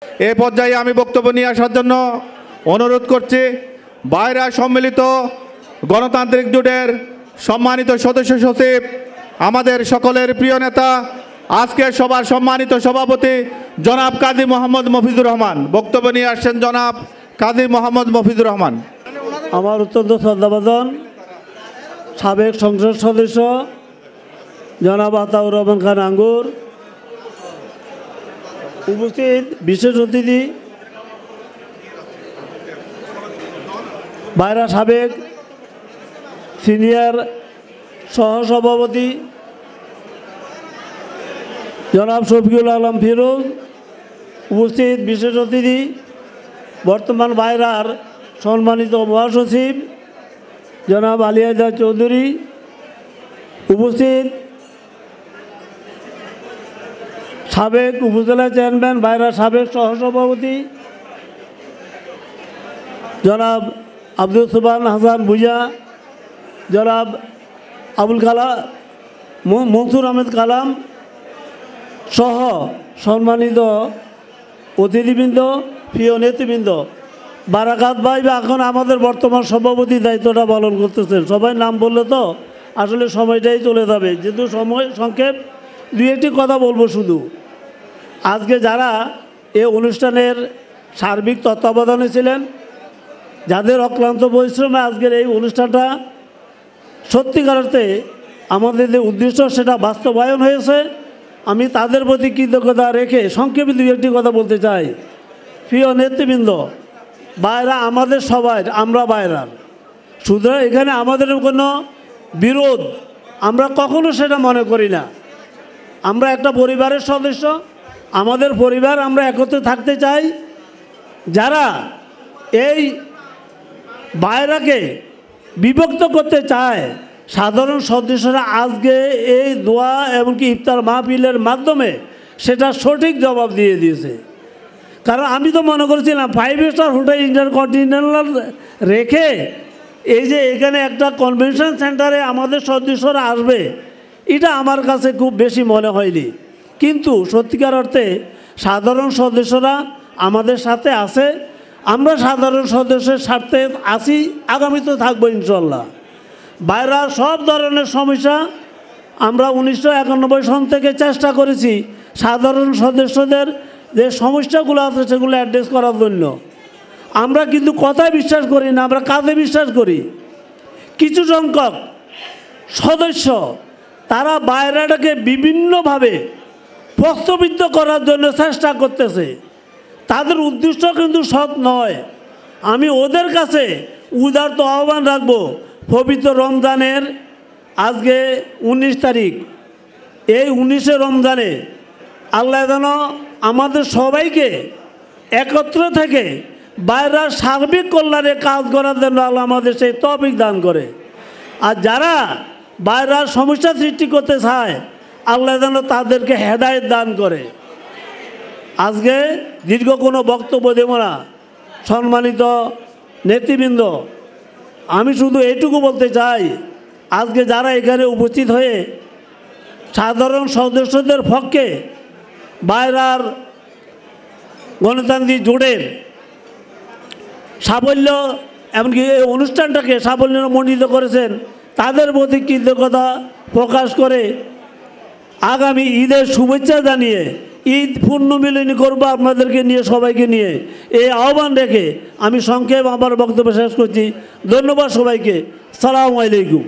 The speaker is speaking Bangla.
এ পর্যায়ে আমি বক্তব্য নিয়ে আসার জন্য অনুরোধ করছি বাইরা সম্মিলিত গণতান্ত্রিক জোটের সম্মানিত সদস্য সচিব, আমাদের সকলের প্রিয় নেতা, আজকের সভার সম্মানিত সভাপতি জনাব কাজী মোহাম্মদ মফিজুর রহমান। বক্তব্য নিয়ে আসছেন জনাব কাজী মোহাম্মদ মফিজুর রহমান। আমার অত্যন্ত শ্রদ্ধাভাজন সাবেক সংসদ সদস্য জনাব আতাউর রহমান খান আঙ্গুর, উপস্থিত বিশেষ অতিথি বাইরা সাবেক সিনিয়র সহসভাপতি জনাব শফিকুল আলম ফিরোজ, উপস্থিত বিশেষ অতিথি বর্তমান বাইরার সম্মানিত মহাসচিব জনাব আলিয়াদা চৌধুরী, উপস্থিত সাবেক উপজেলা চেয়ারম্যান বাইরার সাবেক সহসভাপতি জনাব আব্দুল সুবহান হাসান ভুইয়া, জনাব আবুল কালাম মনসুর আহমেদ কালাম সহ সম্মানিত অতিথিবৃন্দ, প্রিয় নেতৃবৃন্দ, বারাকাত ভাই এখন আমাদের বর্তমান সভাপতি দায়িত্বটা পালন করতেছেন। সবাই নাম বললে তো আসলে সময়টাই চলে যাবে, যেহেতু সময় সংক্ষেপ, দুই একটি কথা বলবো শুধু। আজকে যারা এই অনুষ্ঠানের সার্বিক তত্ত্বাবধানে ছিলেন, যাদের অক্লান্ত পরিশ্রমে আজকের এই অনুষ্ঠানটা সত্যিকার অর্থে আমাদের যে উদ্দেশ্য সেটা বাস্তবায়ন হয়েছে, আমি তাদের প্রতি কৃতজ্ঞতা রেখে সংক্ষেপে দুই একটি কথা বলতে চাই। প্রিয় নেতৃবৃন্দ, বাইরা আমাদের সবাই, আমরা বাইরার, সুতরাং এখানে আমাদের কোনো বিরোধ আমরা কখনো সেটা মনে করি না। আমরা একটা পরিবারের সদস্য, আমাদের পরিবার, আমরা একত্রে থাকতে চাই। যারা এই বাইরাকে বিভক্ত করতে চায়, সাধারণ সদস্যরা আজকে এই দোয়া এমনকি ইফতার মাহফিলের মাধ্যমে সেটা সঠিক জবাব দিয়ে দিয়েছে। কারণ আমি তো মনে করেছিলাম 5 স্টার হোটেল ইন্টারকন্টিনেন্টাল রেখে এই যে এখানে একটা কনভেনশন সেন্টারে আমাদের সদস্যরা আসবে, এটা আমার কাছে খুব বেশি মনে হয়নি। কিন্তু সত্যিকার অর্থে সাধারণ সদস্যরা আমাদের সাথে আছে, আমরা সাধারণ সদস্যের স্বার্থে আছি, আগামীতে থাকবো ইনশাল্লাহ। বাইরের সব ধরনের সমস্যা আমরা 1991 সন থেকে চেষ্টা করেছি সাধারণ সদস্যদের যে সমস্যাগুলো আছে সেগুলো অ্যাড্রেস করার জন্য। আমরা কিন্তু কথায় বিশ্বাস করি না, আমরা কাজে বিশ্বাস করি। কিছু সংখ্যক সদস্য তারা বাইরেটাকে বিভিন্নভাবে প্রশ্নবিদ্ধ করার জন্য চেষ্টা করতেছে, তাদের উদ্দেশ্য কিন্তু সৎ নয়। আমি ওদের কাছে উদারত আহ্বান রাখবো, পবিত্র রমজানের আজকে 19 তারিখ, এই 19শে রমজানে আল্লাহ যেন আমাদের সবাইকে একত্র থেকে বাইরের সার্বিক কল্যাণে কাজ করার জন্য আল্লাহ আমাদের সেই তৌফিক দান করে। আর যারা বাইরের সমস্যা সৃষ্টি করতে চায় আল্লাহ যেন তাদেরকে হেদায়েত দান করে। আজকে দীর্ঘ কোনো বক্তব্য দেব না। সম্মানিত নেতৃবৃন্দ, আমি শুধু এইটুকু বলতে চাই, আজকে যারা এখানে উপস্থিত হয়ে সাধারণ সদস্যদের পক্ষে বাইরের গণতান্ত্রিক জোটের সাফল্য এমনকি এই অনুষ্ঠানটাকে সাফল্যমণ্ডিত করেছেন, তাদের প্রতি কৃতজ্ঞতা প্রকাশ করে আগামী ঈদের শুভেচ্ছা জানিয়ে ঈদ পূর্ণমিলনী করবো আপনাদেরকে নিয়ে, সবাইকে নিয়ে, এই আহ্বান রেখে আমি সংক্ষেপ আমার বক্তব্য শেষ করছি। ধন্যবাদ সবাইকে। সালামু আলাইকুম।